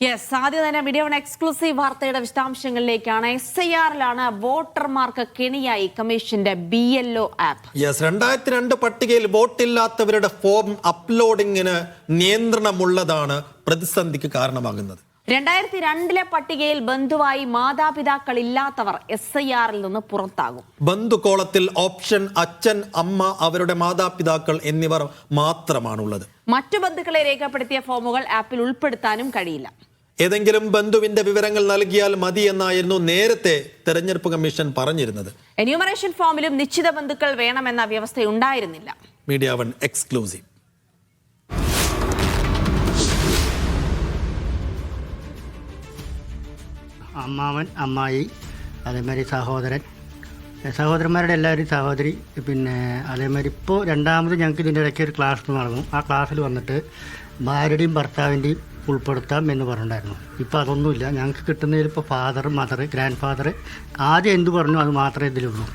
ആദ്യം തന്നെ video exclusive വാർത്തയുടെ വിശദാംശങ്ങളിലേക്കാണ്. SIR-ലാണ് വോട്ടർമാർക്ക് കെണിയായി കമ്മീഷന്റെ BLO ആപ്പ്. 2002 പട്ടികയിൽ വോട്ടില്ലാത്തവരുടെ ഫോം അപ്ലോഡിങ്ങിന് നിയന്ത്രണമുള്ളതാണ് പ്രതിസന്ധിക്ക് കാരണമാകുന്നത്. 2002 പട്ടികയിൽ ബന്ധുവായി മാതാപിതാക്കളില്ലാത്തവർ SIR-ൽ നിന്ന് പുറത്താകും. ബന്ധുക്കോളത്തിൽ ഓപ്ഷൻ അച്ഛൻ, അമ്മ, അവരുടെ മാതാപിതാക്കൾ എന്നിവർ മാത്രമാണുള്ളത്. മറ്റു ബന്ധുക്കളെ രേഖപ്പെടുത്തിയ ഫോമുകൾ ആപ്പിൽ ഉൾപ്പെടുത്താനും കഴിയില്ല. ഏതെങ്കിലും ബന്ധുവിന്റെ വിവരങ്ങൾ നൽകിയാൽ മതി എന്നായിരുന്നു നേരത്തെ തെരഞ്ഞെടുപ്പ് കമ്മീഷൻ പറഞ്ഞിരുന്നത്. എന്യൂമറേഷൻ ഫോമിലും നിശ്ചിത ബന്ധുക്കൾ വേണമെന്ന വ്യവസ്ഥയുണ്ടായിരുന്നില്ല. Media 1 exclusive. അമ്മാവൻ, അമ്മായി, അതേമാതിരി സഹോദരന്മാരുടെ എല്ലാവരും സഹോദരി, പിന്നെ അതേമാതിരി ഇപ്പോൾ രണ്ടാമത് ഞങ്ങൾക്ക് ഇതിൻ്റെ ഇടയ്ക്ക് ഒരു ക്ലാസ് നടന്നു. ആ ക്ലാസ്സിൽ വന്നിട്ട് ഭാര്യയുടെയും ഭർത്താവിൻ്റെയും ഉൾപ്പെടുത്താം എന്ന് പറഞ്ഞിട്ടുണ്ടായിരുന്നു. ഇപ്പോൾ അതൊന്നുമില്ല. ഞങ്ങൾക്ക് കിട്ടുന്നതിൽ ഇപ്പോൾ ഫാദർ, മദർ, ഗ്രാൻഡ് ഫാദർ ആദ്യം എന്ത് പറഞ്ഞു അത് മാത്രമേ ഇതിലുള്ളൂ.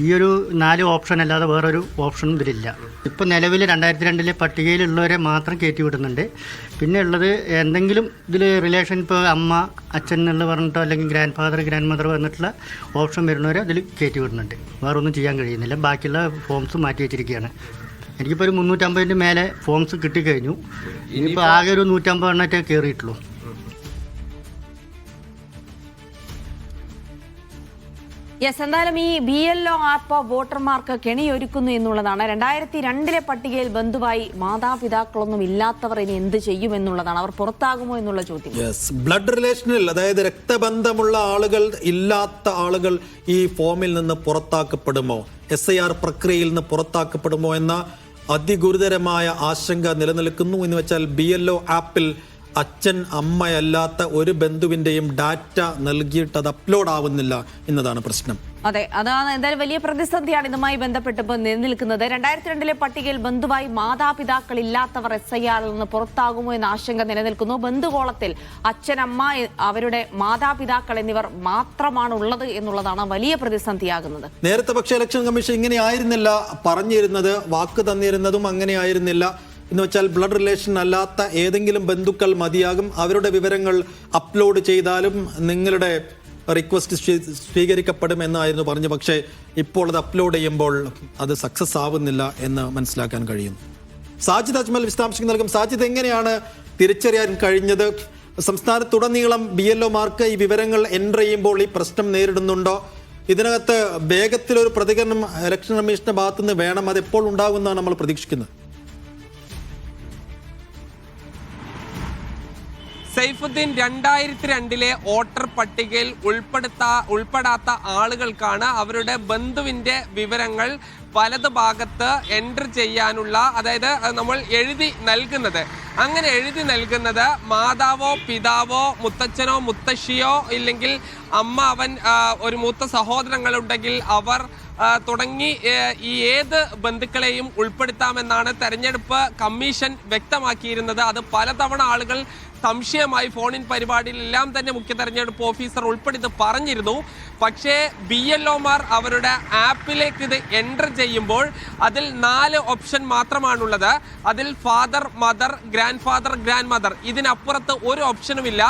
ഈ ഒരു 4 ഓപ്ഷൻ അല്ലാതെ വേറൊരു ഓപ്ഷനും ഇതിലില്ല. ഇപ്പോൾ നിലവിൽ 2002 പട്ടികയിലുള്ളവരെ മാത്രം കയറ്റി വിടുന്നുണ്ട്. പിന്നെ ഉള്ളത് എന്തെങ്കിലും ഇതിൽ റിലേഷൻ, ഇപ്പോൾ അമ്മ, അച്ഛൻ എന്നുള്ള പറഞ്ഞിട്ടോ അല്ലെങ്കിൽ ഗ്രാൻഡ് ഫാദർ, ഗ്രാൻഡ് മദർ വന്നിട്ടുള്ള ഓപ്ഷൻ വരുന്നവരെ അതിൽ കയറ്റി വിടുന്നുണ്ട്. വേറൊന്നും ചെയ്യാൻ കഴിയുന്നില്ല. ബാക്കിയുള്ള ഫോംസ് മാറ്റി വെച്ചിരിക്കുകയാണ്. എനിക്കിപ്പോൾ ഒരു 350 മേലെ ഫോംസ് കിട്ടിക്കഴിഞ്ഞു. ഇനിയിപ്പോൾ ആകെ ഒരു 150 എണ്ണറ്റേ കയറിയിട്ടുള്ളൂ. എന്തായാലും ഈ BLO ആപ്പ് വോട്ടർമാർക്ക് കെണിയൊരുക്കുന്നു എന്നുള്ളതാണ്. 2002 പട്ടികയിൽ ബന്ധുവായി മാതാപിതാക്കളൊന്നും ഇല്ലാത്തവർ ഇനി എന്ത് ചെയ്യും എന്നുള്ളതാണ്. അവർ പുറത്താകുമോ എന്നുള്ള ചോദ്യം. ബ്ലഡ് റിലേഷനിൽ, അതായത് രക്തബന്ധമുള്ള ആളുകൾ ഇല്ലാത്ത ആളുകൾ ഈ ഫോമിൽ നിന്ന് പുറത്താക്കപ്പെടുമോ, SIR പ്രക്രിയയിൽ നിന്ന് പുറത്താക്കപ്പെടുമോ എന്ന അതിഗുരുതരമായ ആശങ്ക നിലനിൽക്കുന്നു. എന്ന് വെച്ചാൽ BLO ആപ്പിൽ അച്ഛൻ, അമ്മയല്ലാത്ത ഒരു ബന്ധുവിന്റെയും ഡാറ്റ നൽകിയിട്ട് അത് അപ്ലോഡ് ആവുന്നില്ല എന്നതാണ് പ്രശ്നം. അതെ, അതാണ് എന്തായാലും വലിയ പ്രതിസന്ധിയാണ് ഇതുമായി ബന്ധപ്പെട്ട് ഇപ്പോൾ നിലനിൽക്കുന്നത്. 2002 പട്ടികയിൽ ബന്ധുവായി മാതാപിതാക്കൾ ഇല്ലാത്തവർ SIR-ൽ നിന്ന് പുറത്താകുമോ എന്ന ആശങ്ക നിലനിൽക്കുന്നു. ബന്ധുകോളത്തിൽ അച്ഛൻ, അമ്മ, അവരുടെ മാതാപിതാക്കൾ എന്നിവർ മാത്രമാണ് ഉള്ളത് എന്നുള്ളതാണ് വലിയ പ്രതിസന്ധിയാകുന്നത്. നേരത്തെ പക്ഷേ ഇലക്ഷൻ കമ്മീഷൻ ഇങ്ങനെ ആയിരുന്നില്ല പറഞ്ഞിരുന്നത്, വാക്ക് തന്നിരുന്നതും അങ്ങനെ ആയിരുന്നില്ല. എന്ന് വെച്ചാൽ ബ്ലഡ് റിലേഷൻ അല്ലാത്ത ഏതെങ്കിലും ബന്ധുക്കൾ മതിയാകും, അവരുടെ വിവരങ്ങൾ അപ്ലോഡ് ചെയ്താലും നിങ്ങളുടെ റിക്വസ്റ്റ് സ്വീകരിക്കപ്പെടും എന്നായിരുന്നു പറഞ്ഞു. പക്ഷേ ഇപ്പോൾ അത് അപ്ലോഡ് ചെയ്യുമ്പോൾ അത് സക്സസ് ആവുന്നില്ല എന്ന് മനസ്സിലാക്കാൻ കഴിയുന്നു. സാജിദ് അജ്മൽ വിശദാംശങ്ങൾ നൽകും. സാജിദ്, എങ്ങനെയാണ് തിരിച്ചറിയാൻ കഴിഞ്ഞത്? സംസ്ഥാനത്തുടനീളം BLOമാർക്ക് ഈ വിവരങ്ങൾ എൻ്റർ ചെയ്യുമ്പോൾ ഈ പ്രശ്നം നേരിടുന്നുണ്ടോ? ഇതിനകത്ത് വേഗത്തിലൊരു പ്രതികരണം ഇലക്ഷൻ കമ്മീഷന്റെ ഭാഗത്തുനിന്ന് വേണം. അത് എപ്പോൾ ഉണ്ടാകുമെന്നാണ് നമ്മൾ പ്രതീക്ഷിക്കുന്നത്? സൈഫുദ്ദീൻ, 2002 വോട്ടർ പട്ടികയിൽ ഉൾപ്പെടാത്ത ആളുകൾക്കാണ് അവരുടെ ബന്ധുവിന്റെ വിവരങ്ങൾ വലത് ഭാഗത്ത് എൻറ്റർ ചെയ്യാനുള്ള, അതായത് നമ്മൾ എഴുതി നൽകുന്നത്. അങ്ങനെ എഴുതി നൽകുന്നത് മാതാവോ, പിതാവോ, മുത്തച്ഛനോ, മുത്തശ്ശിയോ, ഇല്ലെങ്കിൽ അമ്മാവൻ, ഒരു മൂത്ത സഹോദരങ്ങളുണ്ടെങ്കിൽ അവർ തുടങ്ങി ഈ ഏത് ബന്ധുക്കളെയും ഉൾപ്പെടുത്താമെന്നാണ് തെരഞ്ഞെടുപ്പ് കമ്മീഷൻ വ്യക്തമാക്കിയിരുന്നത്. അത് പലതവണ ആളുകൾ സംശയമായി ഫോണിൻ പരിപാടിയിലെല്ലാം തന്നെ മുഖ്യ തെരഞ്ഞെടുപ്പ് ഓഫീസർ ഉൾപ്പെടുത്തി പറഞ്ഞിരുന്നു. പക്ഷേ BLOമാർ അവരുടെ ആപ്പിലേക്ക് ഇത് എൻ്റർ ചെയ്യുമ്പോൾ അതിൽ 4 ഓപ്ഷൻ മാത്രമാണുള്ളത്. അതിൽ father, mother, grand father, grand mother, ഇതിനപ്പുറത്ത് ഒരു ഓപ്ഷനുമില്ല.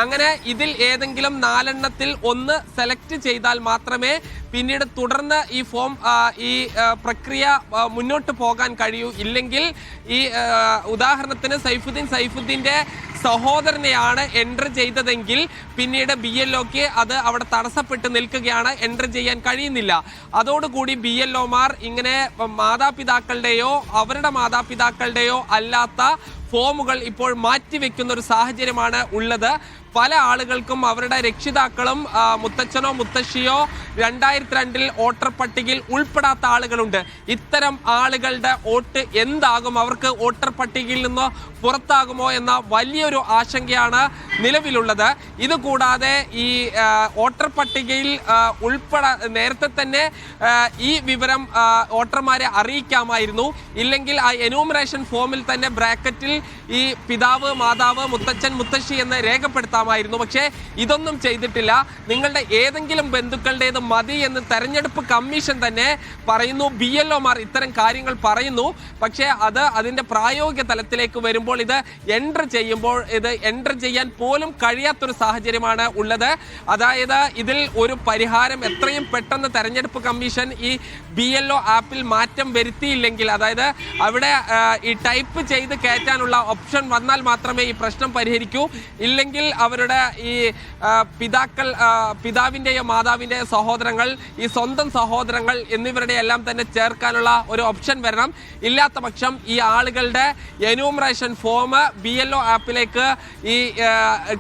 അങ്ങനെ ഇതിൽ ഏതെങ്കിലും 4 എണ്ണത്തിൽ ഒന്ന് സെലക്ട് ചെയ്താൽ മാത്രമേ പിന്നീട് തുടർന്ന് ഈ ഫോം, ഈ പ്രക്രിയ മുന്നോട്ട് പോകാൻ കഴിയൂ. ഇല്ലെങ്കിൽ ഈ ഉദാഹരണത്തിന് സൈഫുദ്ദീൻ്റെ സഹോദരനെയാണ് എൻ്റർ ചെയ്തതെങ്കിൽ പിന്നീട് BLOക്ക് അത് അവിടെ തടസ്സപ്പെട്ട് നിൽക്കുകയാണ്, എൻ്റർ ചെയ്യാൻ കഴിയുന്നില്ല. അതോടുകൂടി BLOമാർ ഇങ്ങനെ മാതാപിതാക്കളുടെയോ അവരുടെ മാതാപിതാക്കളുടെയോ അല്ലാത്ത ഫോമുകൾ ഇപ്പോൾ മാറ്റിവെക്കുന്ന ഒരു സാഹചര്യമാണ് ഉള്ളത്. പല ആളുകൾക്കും അവരുടെ രക്ഷിതാക്കളും മുത്തച്ഛനോ മുത്തശ്ശിയോ 2002 വോട്ടർ പട്ടികയിൽ ഉൾപ്പെടാത്ത ആളുകളുണ്ട്. ഇത്തരം ആളുകളുടെ വോട്ട് എന്താകും, അവർക്ക് വോട്ടർ പട്ടികയിൽ നിന്ന് പുറത്താകുമോ എന്ന വലിയൊരു ആശങ്കയാണ് നിലവിലുള്ളത്. ഇതുകൂടാതെ ഈ വോട്ടർ പട്ടികയിൽ നേരത്തെ തന്നെ ഈ വിവരം വോട്ടർമാരെ അറിയിക്കാമായിരുന്നു. ഇല്ലെങ്കിൽ ആ എന്യൂമറേഷൻ ഫോമിൽ തന്നെ ബ്രാക്കറ്റിൽ ഈ പിതാവ്, മാതാവ്, മുത്തച്ഛൻ, മുത്തശ്ശി എന്ന് രേഖപ്പെടുത്താമായിരുന്നു. പക്ഷേ ഇതൊന്നും ചെയ്തിട്ടില്ല. നിങ്ങളുടെ ഏതെങ്കിലും ബന്ധുക്കളുടേത് മതി എന്ന് തെരഞ്ഞെടുപ്പ് കമ്മീഷൻ തന്നെ പറയുന്നു. BLOമാർ ഇത്തരം കാര്യങ്ങൾ പറയുന്നു. പക്ഷേ അതിന്റെ പ്രായോഗിക തലത്തിലേക്ക് വരുമ്പോൾ ഇത് എൻറ്റർ ചെയ്യാൻ പോലും കഴിയാത്തൊരു സാഹചര്യമാണ് ഉള്ളത്. അതായത് ഇതിൽ ഒരു പരിഹാരം എത്രയും പെട്ടെന്ന് തെരഞ്ഞെടുപ്പ് കമ്മീഷൻ ഈ BLO ആപ്പിൽ മാറ്റം വരുത്തിയില്ലെങ്കിൽ, അതായത് അവിടെ ഈ ടൈപ്പ് ചെയ്ത് കയറ്റാനുള്ള ഓപ്ഷൻ വന്നാൽ മാത്രമേ ഈ പ്രശ്നം പരിഹരിക്കൂ. ഇല്ലെങ്കിൽ അവരുടെ ഈ പിതാവിൻ്റെയോ മാതാവിൻ്റെയോ സഹോദരങ്ങൾ, ഈ സ്വന്തം സഹോദരങ്ങൾ എന്നിവരുടെ എല്ലാം തന്നെ ചേർക്കാനുള്ള ഒരു ഓപ്ഷൻ വരണം. ഇല്ലാത്ത പക്ഷം ഈ ആളുകളുടെ എന്യൂമറേഷൻ ഫോം BLO ആപ്പിലേക്ക് ഈ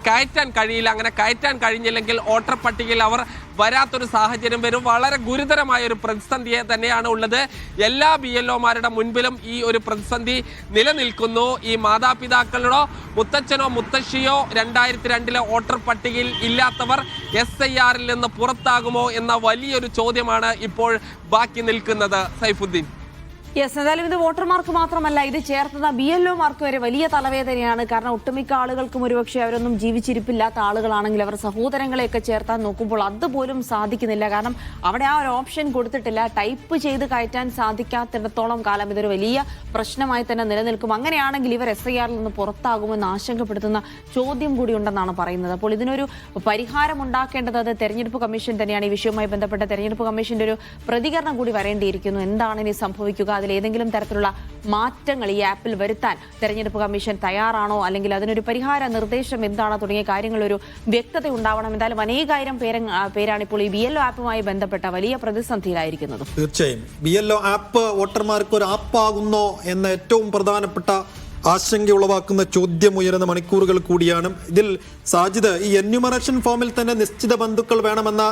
കയറ്റാൻ കഴിയില്ല. അങ്ങനെ കയറ്റാൻ കഴിഞ്ഞില്ലെങ്കിൽ വോട്ടർ പട്ടികയിൽ അവർ വരാത്തൊരു സാഹചര്യം വരും. വളരെ ഗുരുതരമായ ഒരു പ്രതിസന്ധിയെ തന്നെയാണ് ഉള്ളത്. എല്ലാ BLOമാരുടെ മുൻപിലും ഈ ഒരു പ്രതിസന്ധി നിലനിൽക്കുന്നു. ഈ മാതാപിതാക്കളോ മുത്തച്ഛനോ മുത്തശ്ശിയോ 2002 വോട്ടർ പട്ടികയിൽ ഇല്ലാത്തവർ SIRൽ നിന്ന് പുറത്താകുമോ എന്ന വലിയൊരു ചോദ്യമാണ് ഇപ്പോൾ ബാക്കി നിൽക്കുന്നത്. സൈഫുദ്ദീൻ. യെസ്, എന്തായാലും ഇത് വോട്ടർമാർക്ക് മാത്രമല്ല, ഇത് ചേർത്തുന്ന BLOമാർക്ക് വരെ വലിയ തലവേദനയാണ്. കാരണം ഒട്ടുമിക്ക ആളുകൾക്കും ഒരുപക്ഷെ അവരൊന്നും ജീവിച്ചിരിപ്പില്ലാത്ത ആളുകളാണെങ്കിൽ അവർ സഹോദരങ്ങളെയൊക്കെ ചേർത്താൻ നോക്കുമ്പോൾ അതുപോലും സാധിക്കുന്നില്ല. കാരണം അവിടെ ആ ഒരു ഓപ്ഷൻ കൊടുത്തിട്ടില്ല. ടൈപ്പ് ചെയ്ത് കയറ്റാൻ സാധിക്കാത്തിടത്തോളം കാലം ഇതൊരു വലിയ പ്രശ്നമായി തന്നെ നിലനിൽക്കും. അങ്ങനെയാണെങ്കിൽ ഇവർ SIRൽ നിന്ന് പുറത്താകുമെന്ന് ആശങ്കപ്പെടുത്തുന്ന ചോദ്യം കൂടി ഉണ്ടെന്നാണ് പറയുന്നത്. അപ്പോൾ ഇതിനൊരു പരിഹാരം ഉണ്ടാക്കേണ്ടത് അത് തെരഞ്ഞെടുപ്പ് കമ്മീഷൻ തന്നെയാണ്. ഈ വിഷയവുമായി ബന്ധപ്പെട്ട തെരഞ്ഞെടുപ്പ് കമ്മീഷന്റെ ഒരു പ്രതികരണം കൂടി വരേണ്ടിയിരിക്കുന്നു. എന്താണ് ഇനി സംഭവിക്കുക, ഏതെങ്കിലും തരത്തിലുള്ള മാറ്റങ്ങൾ ഈ ആപ്പിൽ വരുത്താൻ തെരഞ്ഞെടുപ്പ് കമ്മീഷൻ തയ്യാറാണോ, അല്ലെങ്കിൽ അതിനൊരു പരിഹാര നിർദ്ദേശം എന്താണ് തുടങ്ങിയ കാര്യങ്ങൾ ഒരു വ്യക്തത ഉണ്ടാവണം. എന്തായാലും അനേകായിരം പേരാണ് ഇപ്പോൾ ഈ BLO ആപ്പുമായി ബന്ധപ്പെട്ട വലിയ പ്രതിസന്ധിയിലായിരിക്കുന്നത്. തീർച്ചയായും BLO ആപ്പ് വോട്ടർമാർക്ക് ഒരു ആപ്പാകുന്നോ എന്ന ഏറ്റവും പ്രധാനപ്പെട്ട ആശങ്ക ഉളവാക്കുന്ന ചോദ്യം ഉയരുന്ന മണിക്കൂറുകൾ കൂടിയാണ്. ഇതിൽ സാജിദ്, ഈ എന്യൂമറേഷൻ ഫോമിൽ തന്നെ നിശ്ചിത ബന്ധുക്കൾ വേണമെന്ന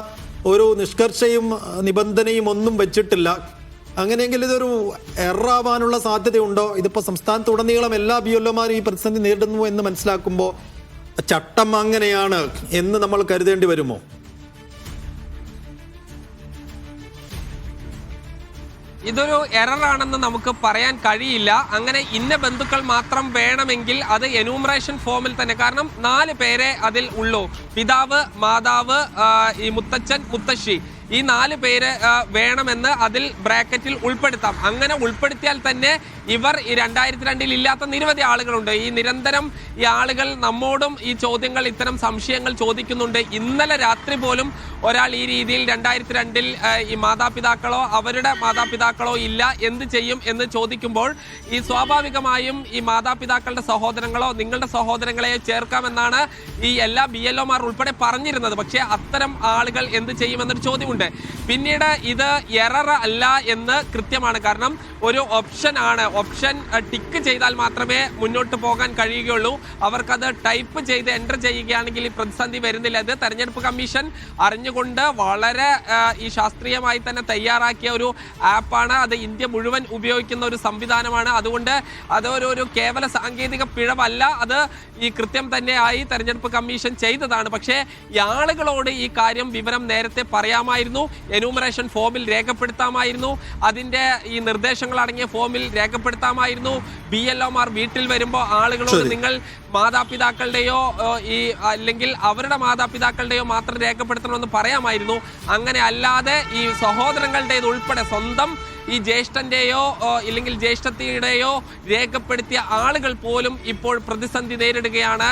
ഒരു നിഷ്കർഷയും നിബന്ധനയും ഒന്നും വെച്ചിട്ടില്ല. അങ്ങനെയെങ്കിൽ ഇതൊരു എറാവാനുള്ള സാധ്യതയുണ്ടോ? ഇതിപ്പോൾ സംസ്ഥാനത്തുടനീളം എല്ലാ BLOമാരും ഈ പ്രതിസന്ധി നേരിടുന്നു എന്ന് മനസ്സിലാക്കുമ്പോൾ ചട്ടം അങ്ങനെയാണ് എന്ന് നമ്മൾ കരുതേണ്ടി വരുമോ? ഇതൊരു എററാണെന്ന് നമുക്ക് പറയാൻ കഴിയില്ല. അങ്ങനെ ഇന്ന ബന്ധുക്കൾ മാത്രം വേണമെങ്കിൽ അത് എന്യൂമറേഷൻ ഫോമിൽ തന്നെ, കാരണം 4 പേരെ അതിൽ ഉള്ളൂ. പിതാവ്, മാതാവ്, ഈ മുത്തച്ഛൻ, മുത്തശ്ശി, ഈ 4 പേര് വേണമെന്ന് അതിൽ ബ്രാക്കറ്റിൽ ഉൾപ്പെടുത്താം. അങ്ങനെ ഉൾപ്പെടുത്തിയാൽ തന്നെ ഇവർ ഈ 2002 ഇല്ലാത്ത നിരവധി ആളുകളുണ്ട്. ഈ നിരന്തരം ഈ ആളുകൾ നമ്മോടും ഈ ചോദ്യങ്ങൾ, ഇത്തരം സംശയങ്ങൾ ചോദിക്കുന്നുണ്ട്. ഇന്നലെ രാത്രി പോലും ഒരാൾ ഈ രീതിയിൽ 2002 ഈ മാതാപിതാക്കളോ അവരുടെ മാതാപിതാക്കളോ ഇല്ല, എന്ത് ചെയ്യും എന്ന് ചോദിക്കുമ്പോൾ ഈ സ്വാഭാവികമായും ഈ മാതാപിതാക്കളുടെ സഹോദരങ്ങളോ നിങ്ങളുടെ സഹോദരങ്ങളെയോ ചേർക്കാമെന്നാണ് ഈ എല്ലാ BLOമാർ ഉൾപ്പെടെ പറഞ്ഞിരുന്നത്. പക്ഷേ അത്തരം ആളുകൾ എന്ത് ചെയ്യുമെന്നൊരു ചോദ്യമുണ്ട്. പിന്നീട് ഇത് എറർ അല്ല എന്ന് കൃത്യമാണ്. കാരണം ഒരു ഓപ്ഷൻ ആണ്. ഓപ്ഷൻ ടിക്ക് ചെയ്താൽ മാത്രമേ മുന്നോട്ട് പോകാൻ കഴിയുകയുള്ളൂ. അവർക്കത് ടൈപ്പ് ചെയ്ത് എൻ്റർ ചെയ്യുകയാണെങ്കിൽ ഈ പ്രതിസന്ധി വരുന്നില്ല. ഇത് തെരഞ്ഞെടുപ്പ് കമ്മീഷൻ അറിഞ്ഞുകൊണ്ട് വളരെ ഈ ശാസ്ത്രീയമായി തന്നെ തയ്യാറാക്കിയ ഒരു ആപ്പാണ്. അത് ഇന്ത്യ മുഴുവൻ ഉപയോഗിക്കുന്ന ഒരു സംവിധാനമാണ്. അതുകൊണ്ട് അതൊരു കേവല സാങ്കേതിക പിഴവല്ല, അത് ഈ കൃത്യം തന്നെയായി തെരഞ്ഞെടുപ്പ് കമ്മീഷൻ ചെയ്തതാണ്. പക്ഷേ ഈ ആളുകളോട് ഈ കാര്യം വിവരം നേരത്തെ പറയാമായിരുന്നു. എന്യൂമറേഷൻ ഫോമിൽ രേഖപ്പെടുത്താമായിരുന്നു. അതിന്റെ ഈ നിർദ്ദേശങ്ങൾ അടങ്ങിയ ഫോമിൽ രേഖപ്പെടുത്താമായിരുന്നു. BLOമാർ വീട്ടിൽ വരുമ്പോൾ ആളുകളോട് നിങ്ങൾ മാതാപിതാക്കളുടെയോ അല്ലെങ്കിൽ അവരുടെ മാതാപിതാക്കളുടെയോ മാത്രം രേഖപ്പെടുത്തണമെന്ന് പറയാമായിരുന്നു. അങ്ങനെ അല്ലാതെ ഈ സഹോദരങ്ങളുടേത് ഉൾപ്പെടെ സ്വന്തം ഈ ജ്യേഷ്ഠന്റെയോ ഇല്ലെങ്കിൽ ജ്യേഷ്ഠത്തിയുടെയോ രേഖപ്പെടുത്തിയ ആളുകൾ പോലും ഇപ്പോൾ പ്രതിസന്ധി നേരിടുകയാണ്.